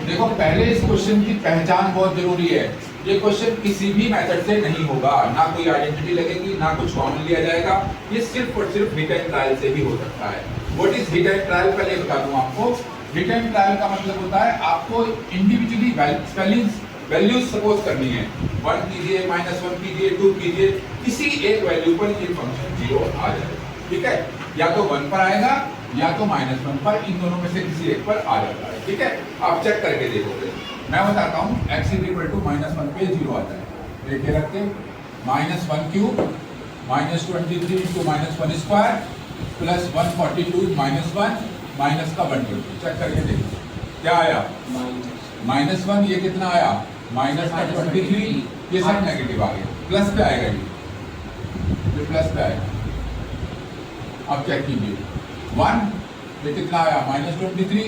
देखो पहले इस क्वेश्चन की पहचान बहुत जरूरी है। ये क्वेश्चन किसी भी मेथड से नहीं होगा, ना कोई आइडेंटिटी लगेगी, ना कुछ कॉमन लिया जाएगा। ये सिर्फ और सिर्फ हिट एंड ट्रायल से ही हो सकता है। What is hit and trial पहले बता दूं आपको। हिट एंड ट्रायल का मतलब होता है आपको इंडिविजुअली स्पेलिंग्स वैल्यूज सपोज करनी है। 1 कीजिए, -1 कीजिए, 2 कीजिए, किसी एक वैल्यू पर ये फंक्शन 0 आ जाएगा। ठीक है, या तो 1 पर आएगा या तो -1 पर, इन दोनों में से किसी एक पर आ जाता है। ठीक है, आप चेक करके देखोगे। मैं बताता हूँ x = -1 पे 0 आता है। देखिए रखते -1 क्यूब -23 × -1 स्क्वायर प्लस 142 -1 माइनस का 120। चेक करके देखो क्या आया, -1। ये कितना आया, माइनस का 23। ये सब नेगेटिव आ गया, प्लस पे आएगा ये प्लस पे आएगा। अब चेक कीजिए 1, ये कितना आया, -23।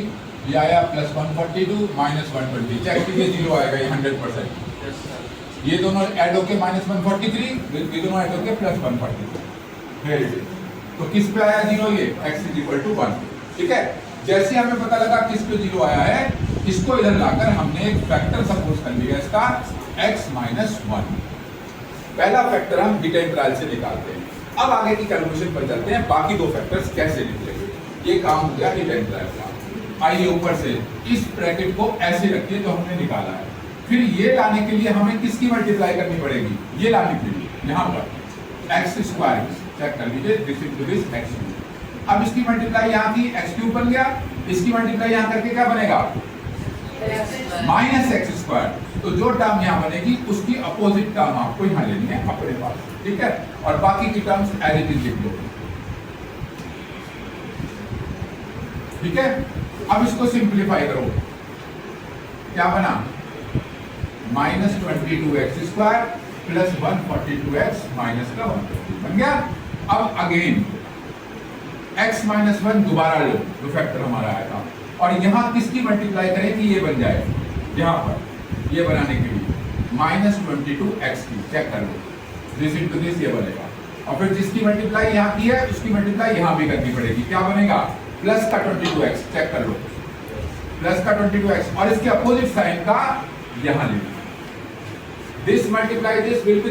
ये आया प्लस 142 -120। चेक कीजिए 0 आएगा ये 100%। ये दोनों ऐड होके -143, ये दोनों ऐड होके प्लस 143। तो किस पे आया 0, ये x = 1। ठीक है, जैसे हमें पता लगा किस पे 0 आया है, इसको इधर लाकर हमने एक फैक्टर सपोज कर लिया इसका x - 1। पहला फैक्टर हम हिट एंड ट्रायल से निकालते हैं। अब आगे की कैलकुलेशन पर चलते हैं, बाकी दो फैक्टर्स कैसे निकलेंगे। ये काम हो गया हिट एंड ट्रायल का। आइए ऊपर से इस ब्रैकेट को ऐसे रखिए जो हमने निकाला है। फिर ये लाने के लिए हमें किसकी मल्टीप्लाई करनी पड़ेगी, ये लाने के लिए यहाँ पर x²। चेक कर लीजिए, this is to this x3। अब इसकी मल्टीप्लाई यहाँ की x³ बन गया, इसकी मल्टीप्लाई यहाँ करके क्या बनेगा, -x²। तो जो टर्म यहाँ बनेगी उसकी अपोजिट टर्म आपको यहाँ लेनी है अपने पास। ठीक है, और बाकी की टर्म्स एज इट इज लिख लो। ठीक है, अब इसको सिंप्लीफाई करो, क्या बना, -22x² प्लस 142x माइनस का 120 बन गया। अब अगेन x - 1 दोबारा लो, जो फैक्टर हमारा आया था, और यहाँ किसकी मल्टीप्लाई करें कि ये बन जाए, यहाँ पर ये बनाने के लिए -22x की। चेक कर लो, दिस इनटू दिस ये बनेगा। और फिर जिसकी मल्टीप्लाई यहाँ की है उसकी मल्टीप्लाई यहाँ भी करनी पड़ेगी। क्या बनेगा, प्लस का 22x। चेक कर लो, प्लस का 22x, और इसके अपोजिट साइन का यहाँ लेना। This multiply this will be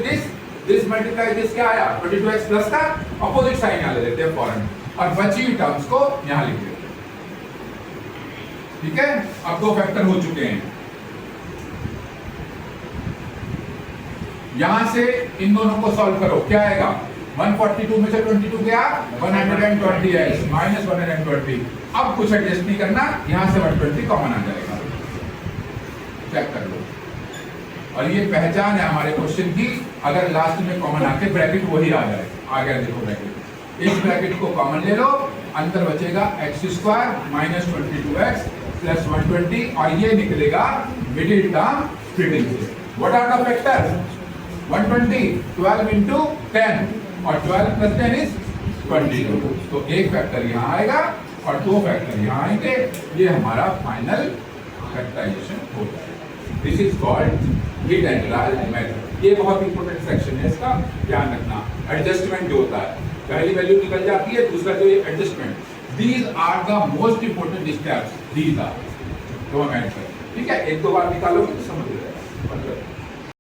this multiply this, क्या आया 22x प्लस का अपोजिट साइन यहाँ ले लेते हैं फौरन, और बची हुई टर्म्स को यहाँ लिख देते हैं। ठीक है, अब दो फैक्टर हो चुके हैं। यहां से इन दोनों को सॉल्व करो, क्या आएगा, 142 में से 22 गया, 120x -120। अब कुछ एडजस्ट नहीं करना, यहां से 120 कॉमन आ जाएगा। चेक कर लो, और ये पहचान है हमारे क्वेश्चन की, अगर लास्ट में कॉमन आके ब्रैकेट वही आ जाए। आ गया देखो ब्रैकेट, इस ब्रैकेट को कॉमन ले लो, अंतर बचेगा x² -22x प्लस 120, और ये निकलेगा मिडिल टर्म स्प्लिटिंग से। What are the factors, 120, 12 into 10, और 12 + 10 is 22। तो एक फैक्टर यहाँ आएगा और दो फैक्टर यहाँ आएंगे। ये हमारा फाइनल फैक्टराइजेशन हो जाएगा। This is called hit and trial method. ये बहुत इंपॉर्टेंट सेक्शन है, इसका ध्यान रखना। एडजस्टमेंट जो होता है, पहली वैल्यू निकल जाती है, दूसरा जो adjustment, these are the most important steps. These are, ठीक है, एक दो बार निकालोगे